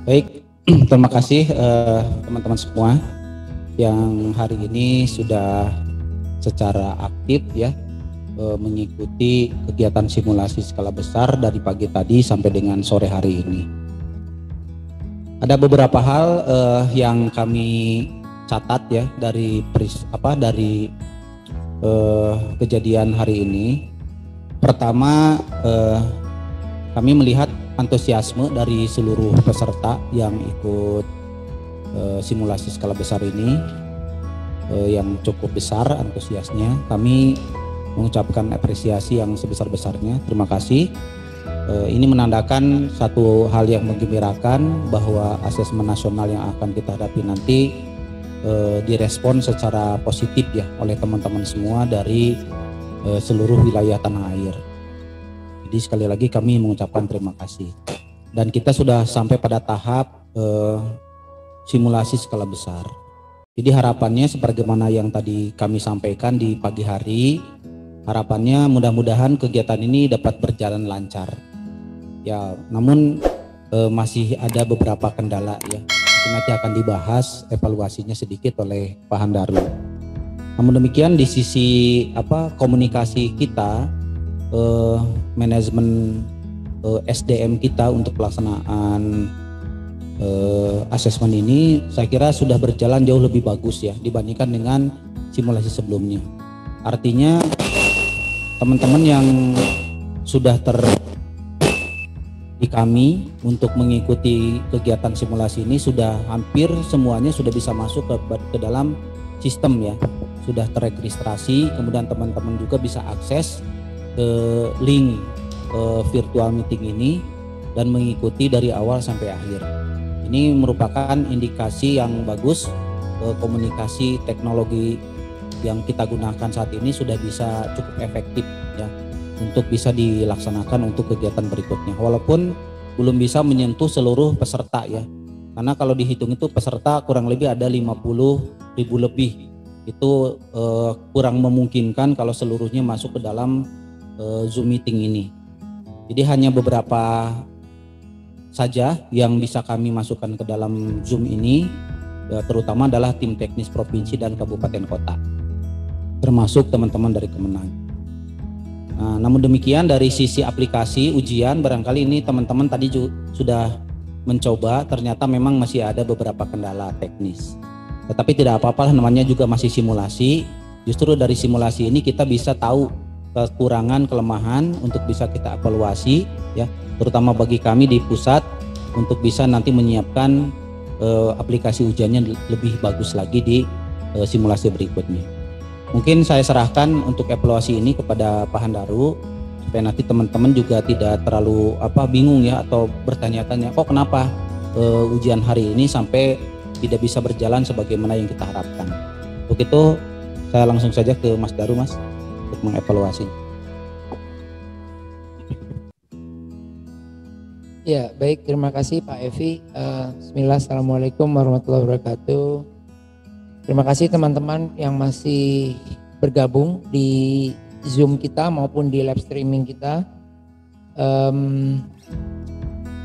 Baik, terima kasih teman-teman semua yang hari ini sudah secara aktif ya mengikuti kegiatan simulasi skala besar dari pagi tadi sampai dengan sore hari ini. Ada beberapa hal yang kami catat ya dari kejadian hari ini. Pertama, kami melihat antusiasme dari seluruh peserta yang ikut simulasi skala besar ini yang cukup besar antusiasnya. Kami mengucapkan apresiasi yang sebesar-besarnya. Terima kasih. Ini menandakan satu hal yang menggembirakan bahwa asesmen nasional yang akan kita hadapi nanti direspon secara positif ya oleh teman-teman semua dari seluruh wilayah tanah air. Jadi sekali lagi kami mengucapkan terima kasih. Dan kita sudah sampai pada tahap simulasi skala besar. Jadi harapannya sebagaimana yang tadi kami sampaikan di pagi hari, harapannya mudah-mudahan kegiatan ini dapat berjalan lancar. Ya, namun masih ada beberapa kendala ya. Nanti akan dibahas evaluasinya sedikit oleh Pak Handaru. Namun demikian di sisi komunikasi kita, manajemen SDM kita untuk pelaksanaan asesmen ini saya kira sudah berjalan jauh lebih bagus ya dibandingkan dengan simulasi sebelumnya. Artinya teman-teman yang sudah di kami untuk mengikuti kegiatan simulasi ini sudah hampir semuanya sudah bisa masuk ke dalam sistem ya, sudah terregistrasi, kemudian teman-teman juga bisa akses ke link virtual meeting ini dan mengikuti dari awal sampai akhir. Ini merupakan indikasi yang bagus komunikasi teknologi yang kita gunakan saat ini sudah bisa cukup efektif ya untuk bisa dilaksanakan untuk kegiatan berikutnya. Walaupun belum bisa menyentuh seluruh peserta ya. Karena kalau dihitung itu peserta kurang lebih ada 50.000 lebih. Itu kurang memungkinkan kalau seluruhnya masuk ke dalam Zoom meeting ini. Jadi hanya beberapa saja yang bisa kami masukkan ke dalam Zoom ini, terutama adalah tim teknis provinsi dan kabupaten kota, termasuk teman-teman dari Kemenag. Nah, namun demikian dari sisi aplikasi ujian barangkali ini teman-teman tadi sudah mencoba, ternyata memang masih ada beberapa kendala teknis. Tetapi tidak apa-apa, namanya juga masih simulasi. Justru dari simulasi ini kita bisa tahu kekurangan, kelemahan untuk bisa kita evaluasi ya, terutama bagi kami di pusat untuk bisa nanti menyiapkan aplikasi ujiannya lebih bagus lagi di simulasi berikutnya. Mungkin saya serahkan untuk evaluasi ini kepada Pak Handaru supaya nanti teman-teman juga tidak terlalu bingung ya atau bertanya-tanya kok kenapa ujian hari ini sampai tidak bisa berjalan sebagaimana yang kita harapkan. Untuk itu saya langsung saja ke Mas Daru, Mas, untuk mengevaluasi. Ya, baik, terima kasih Pak Evi. Bismillah, assalamualaikum warahmatullahi wabarakatuh. Terima kasih teman-teman yang masih bergabung di Zoom kita maupun di live streaming kita.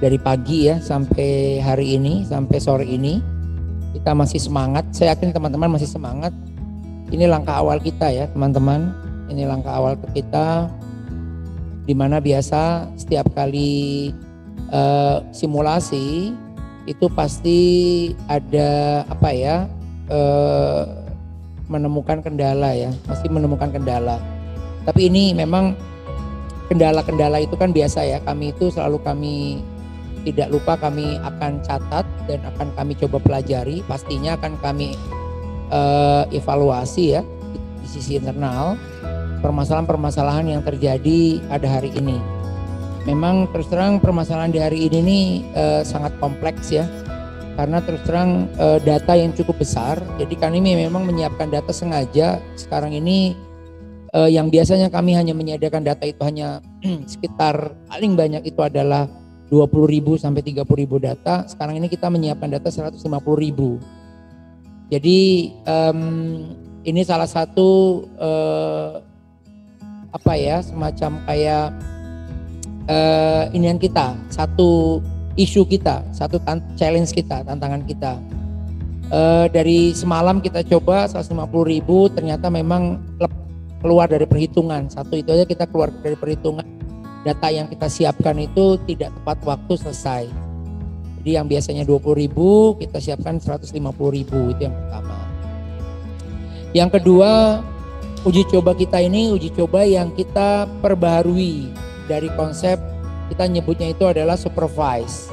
Dari pagi ya sampai hari ini, sampai sore ini kita masih semangat. Saya yakin teman-teman masih semangat. Ini langkah awal kita ya teman-teman. Ini langkah awal kita, dimana biasa setiap kali simulasi itu pasti ada menemukan kendala ya, pasti menemukan kendala. Tapi ini memang kendala-kendala itu kan biasa ya, kami itu selalu tidak lupa kami akan catat dan akan kami coba pelajari, pastinya akan kami evaluasi ya di sisi internal permasalahan-permasalahan yang terjadi pada hari ini. Memang terus terang permasalahan di hari ini nih sangat kompleks ya, karena terus terang data yang cukup besar. Jadi kami memang menyiapkan data sengaja. Sekarang ini yang biasanya kami hanya menyediakan data itu hanya sekitar paling banyak itu adalah 20.000 sampai 30.000 data. Sekarang ini kita menyiapkan data 150.000. Jadi ini salah satu semacam kayak inian kita, satu isu kita, satu challenge kita, tantangan kita. Dari semalam kita coba 150.000, ternyata memang keluar dari perhitungan. Satu itu aja kita keluar dari perhitungan. Data yang kita siapkan itu tidak tepat waktu selesai. Jadi yang biasanya 20.000 kita siapkan 150.000, itu yang pertama. Yang kedua, uji coba kita ini uji coba yang kita perbaharui dari konsep, kita nyebutnya itu adalah supervise.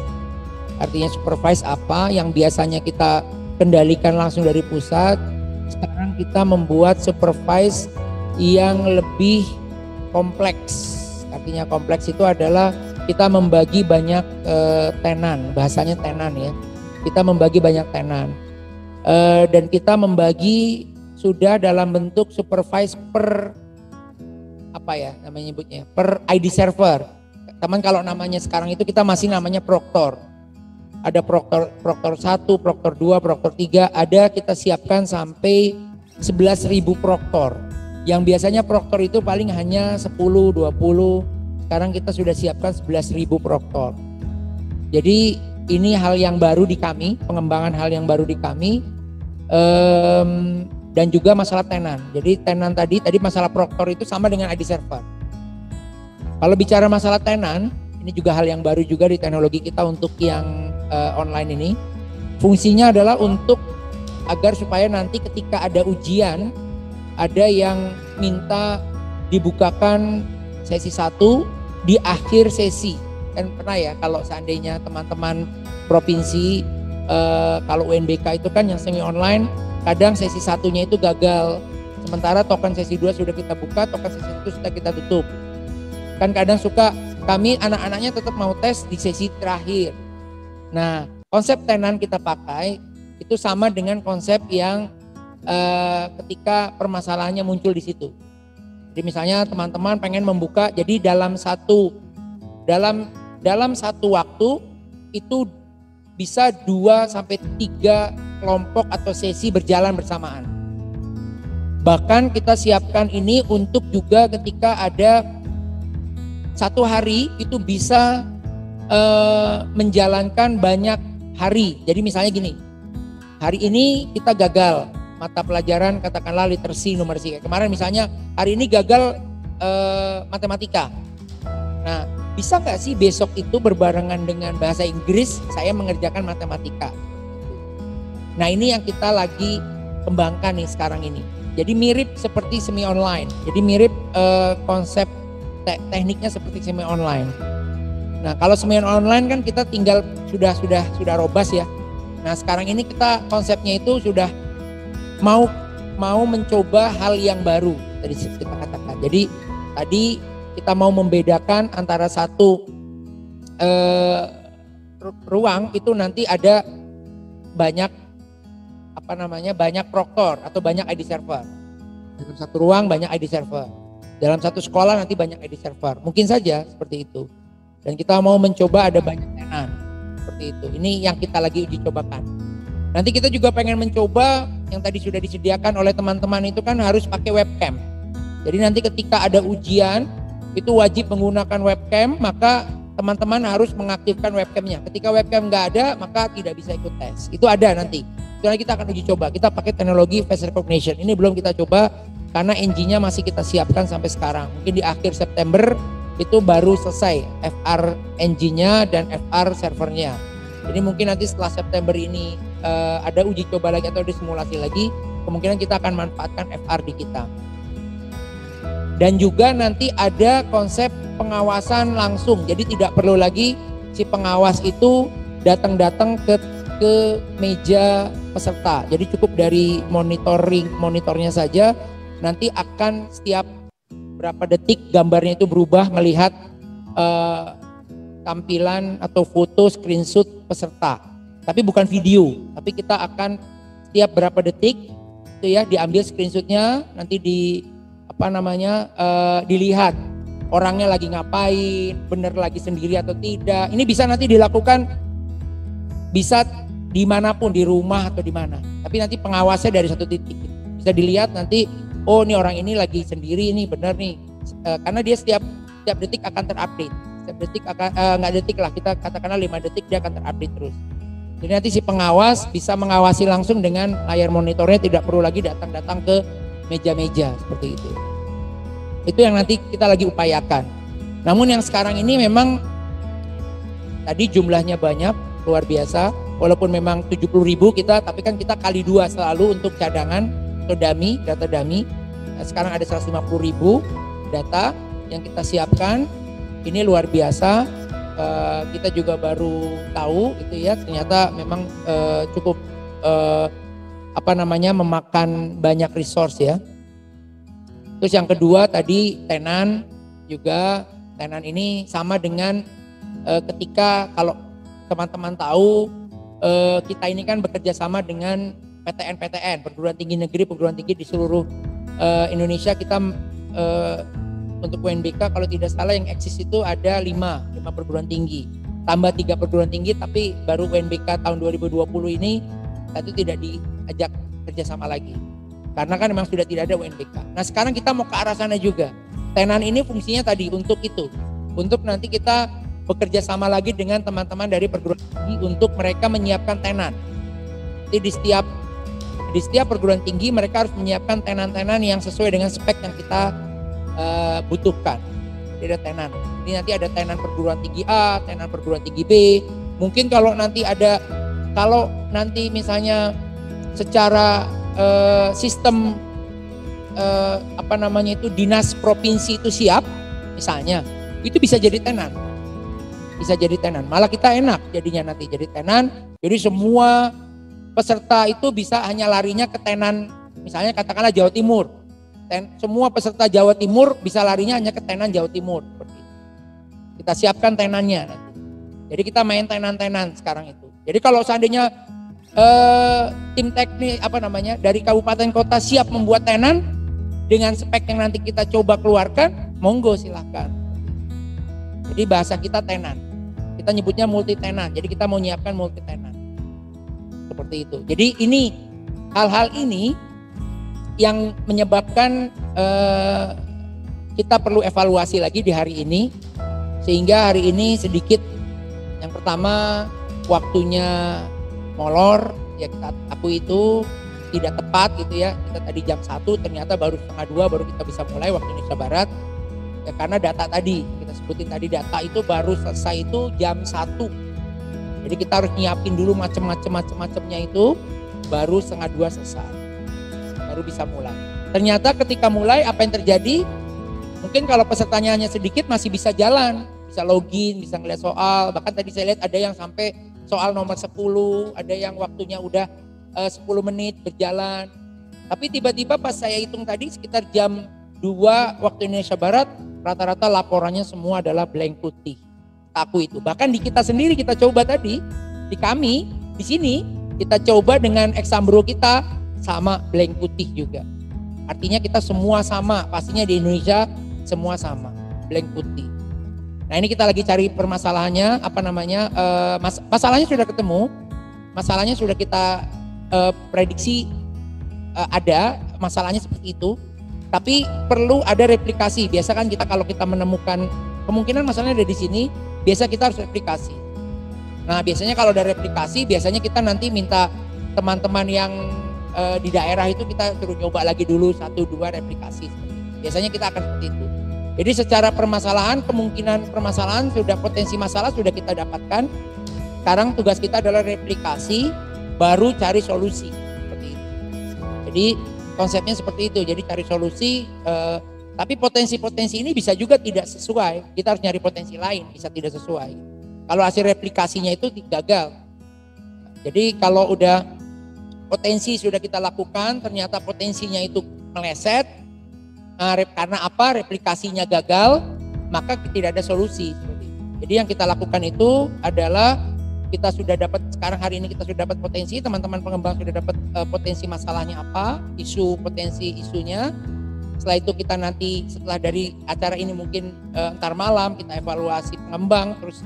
Artinya supervise apa? Yang biasanya kita kendalikan langsung dari pusat, sekarang kita membuat supervise yang lebih kompleks. Artinya kompleks itu adalah kita membagi banyak tenan, bahasanya tenan ya. Kita membagi banyak tenan. Dan kita membagi sudah dalam bentuk supervise per apa ya namanya nyebutnya, per ID server. Teman kalau namanya sekarang itu kita masih namanya proktor. Ada proktor 1, proktor 2, proktor 3, ada kita siapkan sampai 11.000 proktor. Yang biasanya proktor itu paling hanya 10, 20, sekarang kita sudah siapkan 11.000 proktor. Jadi ini hal yang baru di kami, pengembangan hal yang baru di kami. Dan juga masalah tenan. Jadi tenan tadi masalah proktor itu sama dengan ID server. Kalau bicara masalah tenan, ini juga hal yang baru juga di teknologi kita untuk yang online ini. Fungsinya adalah untuk agar supaya nanti ketika ada ujian, ada yang minta dibukakan sesi 1 di akhir sesi. Kan pernah ya kalau seandainya teman-teman provinsi, kalau UNBK itu kan yang semi online, kadang sesi 1-nya itu gagal, sementara token sesi 2 sudah kita buka, token sesi 1 sudah kita tutup. Kan kadang suka kami anak-anaknya tetap mau tes di sesi terakhir. Nah, konsep tenan kita pakai itu sama dengan konsep yang ketika permasalahannya muncul di situ. Jadi misalnya teman-teman pengen membuka, jadi dalam satu waktu itu bisa 2 sampai 3 kelompok atau sesi berjalan bersamaan. Bahkan kita siapkan ini untuk juga ketika ada satu hari itu bisa menjalankan banyak hari. Jadi misalnya gini, hari ini kita gagal mata pelajaran katakanlah literacy numerasi. Kemarin misalnya hari ini gagal matematika. Nah, bisa nggak sih besok itu berbarengan dengan bahasa Inggris saya mengerjakan matematika? Nah ini yang kita lagi kembangkan nih sekarang ini. Jadi mirip seperti semi online. Jadi mirip konsep tekniknya seperti semi online. Nah kalau semi online kan kita tinggal sudah robas ya. Nah sekarang ini kita konsepnya itu sudah mau mencoba hal yang baru tadi kita katakan. Jadi tadi kita mau membedakan antara satu ruang itu nanti ada banyak banyak proktor atau banyak ID server. Dalam satu ruang banyak ID server. Dalam satu sekolah nanti banyak ID server. Mungkin saja seperti itu. Dan kita mau mencoba ada banyak tenan. Seperti itu. Ini yang kita lagi uji cobakan. Nanti kita juga pengen mencoba yang tadi sudah disediakan oleh teman-teman itu kan harus pakai webcam. Jadi nanti ketika ada ujian itu wajib menggunakan webcam, maka teman-teman harus mengaktifkan webcamnya. Ketika webcam nggak ada, maka tidak bisa ikut tes. Itu ada nanti. Sekarang kita akan uji coba. Kita pakai teknologi face recognition. Ini belum kita coba karena engine-nya masih kita siapkan sampai sekarang. Mungkin di akhir September itu baru selesai FR engine-nya dan FR servernya. Jadi mungkin nanti setelah September ini ada uji coba lagi atau ada simulasi lagi, kemungkinan kita akan manfaatkan FR di kita. Dan juga nanti ada konsep pengawasan langsung. Jadi tidak perlu lagi si pengawas itu datang ke meja peserta. Jadi cukup dari monitornya saja, nanti akan setiap berapa detik gambarnya itu berubah melihat tampilan atau foto screenshot peserta. Tapi bukan video, tapi kita akan setiap berapa detik itu ya diambil screenshotnya, nanti dilihat orangnya lagi ngapain, bener lagi sendiri atau tidak. Ini bisa nanti dilakukan bisa dimanapun, di rumah atau di mana. Tapi nanti pengawasnya dari satu titik. Bisa dilihat nanti, oh ini orang ini lagi sendiri nih, bener nih. Karena dia setiap detik akan terupdate. Setiap detik nggak detik lah, kita katakanlah 5 detik dia akan terupdate terus. Jadi nanti si pengawas bisa mengawasi langsung dengan layar monitornya, tidak perlu lagi datang-datang ke meja-meja seperti itu. Itu yang nanti kita lagi upayakan. Namun yang sekarang ini memang tadi jumlahnya banyak, luar biasa. Walaupun memang 70.000 kita, tapi kan kita kali 2 selalu untuk cadangan atau dummy, data dummy. Nah, sekarang ada 150.000 data yang kita siapkan. Ini luar biasa. Kita juga baru tahu gitu ya, ternyata memang cukup memakan banyak resource ya. Terus yang kedua tadi tenan juga, tenan ini sama dengan ketika kalau teman-teman tahu kita ini kan bekerja sama dengan PTN, perguruan tinggi negeri, perguruan tinggi di seluruh Indonesia. Kita untuk UNBK kalau tidak salah yang eksis itu ada 5 perguruan tinggi, tambah 3 perguruan tinggi, tapi baru UNBK tahun 2020 ini itu tidak diajak kerjasama lagi karena kan memang sudah tidak ada UNBK. Nah sekarang kita mau ke arah sana juga. Tenan ini fungsinya tadi untuk itu, untuk nanti kita bekerja sama lagi dengan teman-teman dari perguruan tinggi untuk mereka menyiapkan tenan. Jadi di setiap perguruan tinggi mereka harus menyiapkan tenan-tenan yang sesuai dengan spek yang kita butuhkan. Jadi ada tenan. Ini nanti ada tenan perguruan tinggi A, tenan perguruan tinggi B. Mungkin kalau nanti misalnya secara sistem dinas provinsi itu siap, misalnya itu bisa jadi tenan. Malah kita enak jadinya nanti jadi tenan. Jadi semua peserta itu bisa hanya larinya ke tenan, misalnya katakanlah Jawa Timur. Semua peserta Jawa Timur bisa larinya hanya ke tenan Jawa Timur. Kita siapkan tenannya nanti. Jadi kita main tenan-tenan sekarang itu. Jadi kalau seandainya tim teknik dari kabupaten kota siap membuat tenan dengan spek yang nanti kita coba keluarkan, monggo silahkan. Jadi bahasa kita tenan. Kita nyebutnya multi tenan. Jadi kita mau nyiapkan multi tenan. Seperti itu. Jadi ini hal-hal ini yang menyebabkan kita perlu evaluasi lagi di hari ini, sehingga hari ini sedikit yang pertama waktunya molor ya, kita akui itu tidak tepat gitu ya. Kita tadi jam 1 ternyata baru setengah 2 baru kita bisa mulai waktu Indonesia Barat ya, karena data tadi kita sebutin tadi, data itu baru selesai itu jam 1. Jadi kita harus nyiapin dulu macam-macamnya itu, baru setengah 2 selesai, baru bisa mulai. Ternyata ketika mulai apa yang terjadi? Mungkin kalau pesertanya hanya sedikit masih bisa jalan, bisa login, bisa ngeliat soal. Bahkan tadi saya lihat ada yang sampai soal nomor 10, ada yang waktunya udah 10 menit berjalan. Tapi tiba-tiba pas saya hitung tadi sekitar jam 2 waktu Indonesia Barat, rata-rata laporannya semua adalah blank putih. Aku itu. Bahkan di kita sendiri kita coba tadi, di kami, di sini kita coba dengan Exambro kita sama blank putih juga. Artinya kita semua sama, pastinya di Indonesia semua sama, blank putih. Nah ini kita lagi cari permasalahannya, masalahnya sudah ketemu, masalahnya sudah kita prediksi ada, masalahnya seperti itu. Tapi perlu ada replikasi. Biasa kan kita kalau kita menemukan kemungkinan masalahnya ada di sini, biasa kita harus replikasi. Nah biasanya kalau ada replikasi, biasanya kita nanti minta teman-teman yang di daerah itu kita suruh nyoba lagi dulu 1-2 replikasi. Biasanya kita akan seperti itu. Jadi secara permasalahan, kemungkinan permasalahan sudah, potensi masalah sudah kita dapatkan. Sekarang tugas kita adalah replikasi, baru cari solusi. Seperti itu. Jadi konsepnya seperti itu. Jadi cari solusi, tapi potensi-potensi ini bisa juga tidak sesuai. Kita harus nyari potensi lain, bisa tidak sesuai. Kalau hasil replikasinya itu gagal. Jadi kalau udah potensi sudah kita lakukan, ternyata potensinya itu meleset, karena apa? Replikasinya gagal, maka tidak ada solusi. Jadi yang kita lakukan itu adalah kita sudah dapat, sekarang hari ini kita sudah dapat potensi, teman-teman pengembang sudah dapat potensi masalahnya apa, potensi isunya. Setelah itu kita nanti setelah dari acara ini mungkin ntar malam kita evaluasi pengembang, terus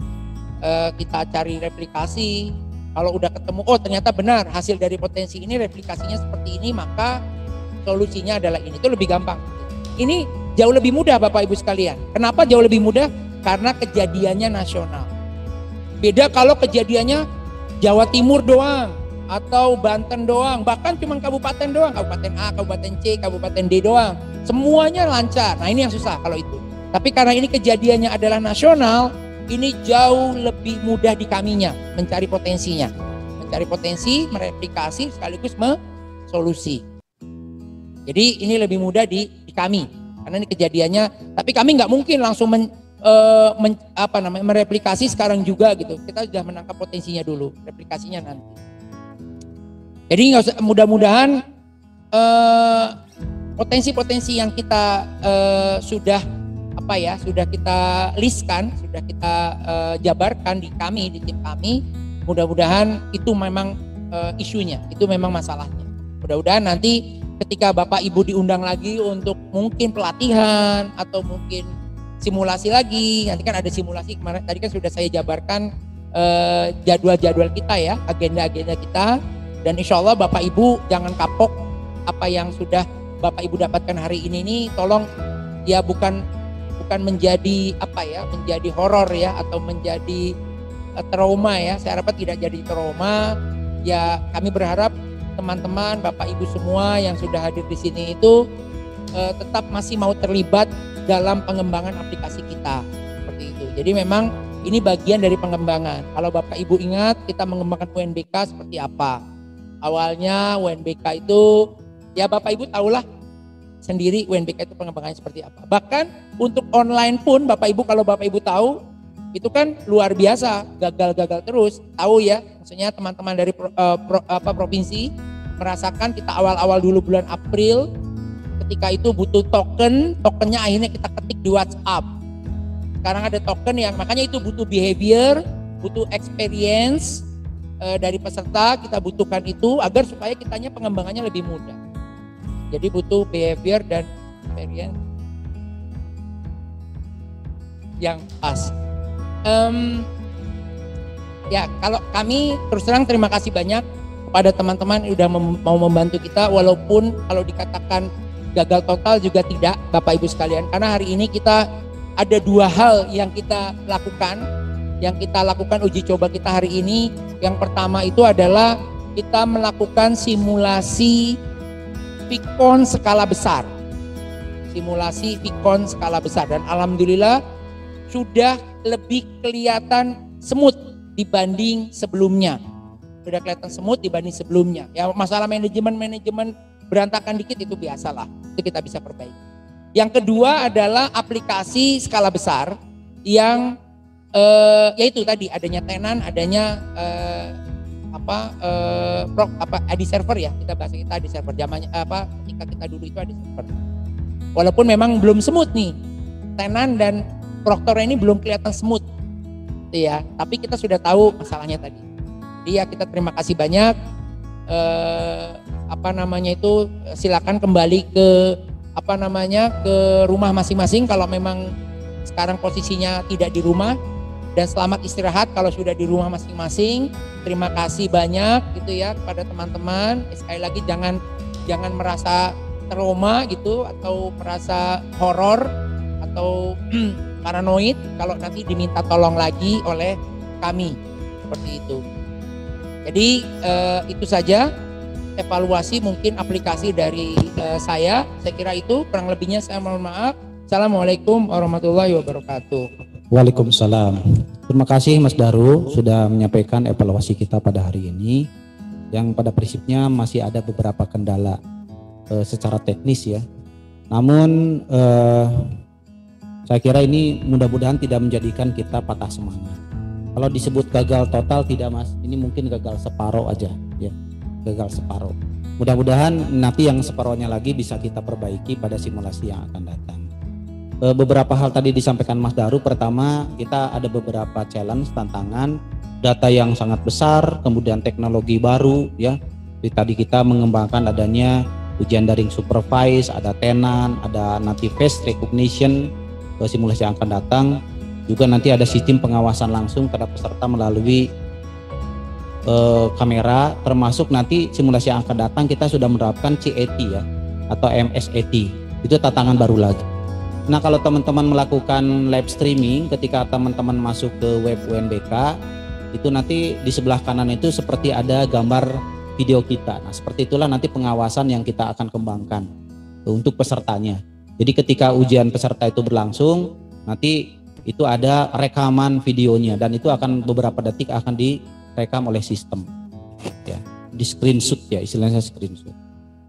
kita cari replikasi. Kalau udah ketemu, oh ternyata benar hasil dari potensi ini replikasinya seperti ini, maka solusinya adalah ini. Itu lebih gampang. Ini jauh lebih mudah Bapak Ibu sekalian. Kenapa jauh lebih mudah? karena kejadiannya nasional. Beda kalau kejadiannya Jawa Timur doang atau Banten doang, bahkan cuma kabupaten doang, kabupaten A, kabupaten C, kabupaten D doang. Semuanya lancar. Nah, ini yang susah kalau itu. Tapi karena ini kejadiannya adalah nasional, ini jauh lebih mudah di kaminya mencari potensinya. Mencari potensi, mereplikasi sekaligus solusi. Jadi ini lebih mudah di kami karena ini kejadiannya. Tapi kami nggak mungkin langsung mereplikasi sekarang juga gitu. Kita sudah menangkap potensinya dulu, replikasinya nanti. Jadi nggak usah, mudah-mudahan potensi-potensi yang kita sudah kita listkan, sudah kita jabarkan di tim kami, mudah-mudahan itu memang isunya, itu memang masalahnya. Mudah-mudahan nanti ketika Bapak Ibu diundang lagi untuk mungkin pelatihan atau mungkin simulasi lagi, nanti kan ada simulasi kemarin tadi kan sudah saya jabarkan jadwal-jadwal kita ya, agenda-agenda kita, dan insya Allah Bapak Ibu jangan kapok apa yang sudah Bapak Ibu dapatkan hari ini tolong ya bukan menjadi menjadi horor ya atau menjadi trauma ya. Saya harap tidak jadi trauma. Ya kami berharap teman-teman, Bapak Ibu semua yang sudah hadir di sini itu tetap masih mau terlibat dalam pengembangan aplikasi kita seperti itu. Jadi memang ini bagian dari pengembangan. Kalau Bapak Ibu ingat kita mengembangkan UNBK seperti apa? Awalnya UNBK itu ya Bapak Ibu tahulah sendiri UNBK itu pengembangannya seperti apa. Bahkan untuk online pun Bapak Ibu, kalau Bapak Ibu tahu itu kan luar biasa, gagal terus. Tahu ya, maksudnya teman-teman dari provinsi merasakan kita awal-awal dulu bulan April ketika itu butuh tokennya akhirnya kita ketik di WhatsApp. Sekarang ada token yang makanya itu butuh behavior, butuh experience dari peserta, kita butuhkan itu agar supaya kitanya pengembangannya lebih mudah. Jadi butuh behavior dan experience yang pas. Ya kalau kami terus terang terima kasih banyak kepada teman-teman yang sudah mau membantu kita, walaupun kalau dikatakan gagal total juga tidak Bapak Ibu sekalian, karena hari ini kita ada dua hal yang kita lakukan uji coba kita hari ini. Yang pertama itu adalah kita melakukan simulasi Vicon skala besar. Simulasi Vicon skala besar, dan alhamdulillah sudah lebih kelihatan smooth dibanding sebelumnya. Sudah kelihatan smooth dibanding sebelumnya. Ya masalah manajemen berantakan dikit itu biasalah. Itu kita bisa perbaiki. Yang kedua adalah aplikasi skala besar yang yaitu tadi adanya tenan, adanya ID server ya, kita bahasa kita ID server zamannya ketika kita dulu itu ID server. Walaupun memang belum smooth nih, tenan dan Proctor ini belum kelihatan smooth, ya. Tapi kita sudah tahu masalahnya tadi. Jadi ya kita terima kasih banyak. Silakan kembali ke ke rumah masing-masing kalau memang sekarang posisinya tidak di rumah, dan selamat istirahat kalau sudah di rumah masing-masing. Terima kasih banyak gitu ya kepada teman-teman. Sekali lagi jangan merasa trauma gitu atau merasa horor atau paranoid kalau nanti diminta tolong lagi oleh kami seperti itu. Jadi itu saja evaluasi mungkin aplikasi dari saya kira itu, kurang lebihnya saya mohon maaf. Assalamualaikum warahmatullahi wabarakatuh. Waalaikumsalam. Terima kasih Mas Daru sudah menyampaikan evaluasi kita pada hari ini, yang pada prinsipnya masih ada beberapa kendala secara teknis ya. Namun saya kira ini mudah-mudahan tidak menjadikan kita patah semangat. Kalau disebut gagal total tidak Mas, ini mungkin gagal separuh aja ya, gagal separuh. Mudah-mudahan nanti yang separuhnya lagi bisa kita perbaiki pada simulasi yang akan datang. Beberapa hal tadi disampaikan Mas Daru. Pertama, kita ada beberapa challenge, tantangan, data yang sangat besar, kemudian teknologi baru ya. Tadi kita mengembangkan adanya ujian daring supervise, ada tenan, ada native face recognition, simulasi yang akan datang. Juga nanti ada sistem pengawasan langsung terhadap peserta melalui kamera, termasuk nanti simulasi yang akan datang kita sudah menerapkan CAT ya atau MSAT. Itu tantangan baru lagi. Nah, kalau teman-teman melakukan live streaming ketika teman-teman masuk ke web UNBK, itu nanti di sebelah kanan itu seperti ada gambar video kita. Nah, seperti itulah nanti pengawasan yang kita akan kembangkan untuk pesertanya. Jadi ketika ujian peserta itu berlangsung, nanti itu ada rekaman videonya dan itu akan beberapa detik akan direkam oleh sistem. Ya, di screenshot ya, istilahnya screenshot.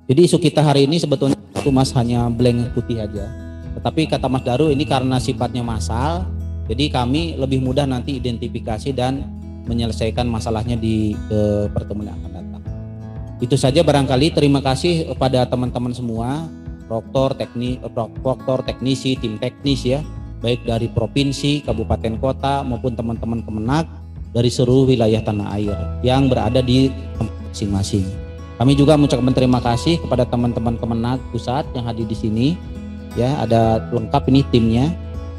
Jadi isu kita hari ini sebetulnya itu Mas hanya blank putih aja. Tetapi kata Mas Daru ini karena sifatnya massal, jadi kami lebih mudah nanti identifikasi dan menyelesaikan masalahnya di pertemuan yang akan datang. Itu saja barangkali. Terima kasih kepada teman-teman semua, proktor, teknisi, tim teknis ya, baik dari provinsi, kabupaten kota maupun teman-teman Kemenak dari seluruh wilayah tanah air yang berada di tempat masing-masing. Kami juga mengucapkan terima kasih kepada teman-teman Kemenak pusat yang hadir di sini. Ya, ada lengkap ini timnya,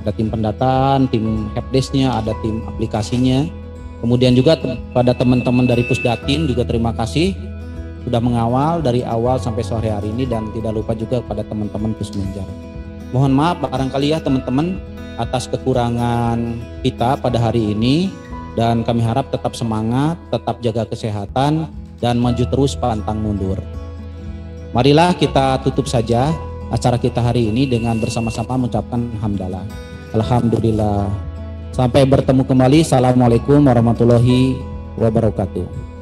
ada tim pendataan, tim helpdesk-nya, ada tim aplikasinya. Kemudian juga pada teman-teman dari Pusdatin juga terima kasih sudah mengawal dari awal sampai sore hari ini, dan tidak lupa juga kepada teman-teman Pusmenjar. Mohon maaf barangkali ya teman-teman atas kekurangan kita pada hari ini, dan kami harap tetap semangat, tetap jaga kesehatan, dan maju terus pantang mundur. Marilah kita tutup saja acara kita hari ini dengan bersama-sama mengucapkan hamdalah. Alhamdulillah. Sampai bertemu kembali. Assalamualaikum warahmatullahi wabarakatuh.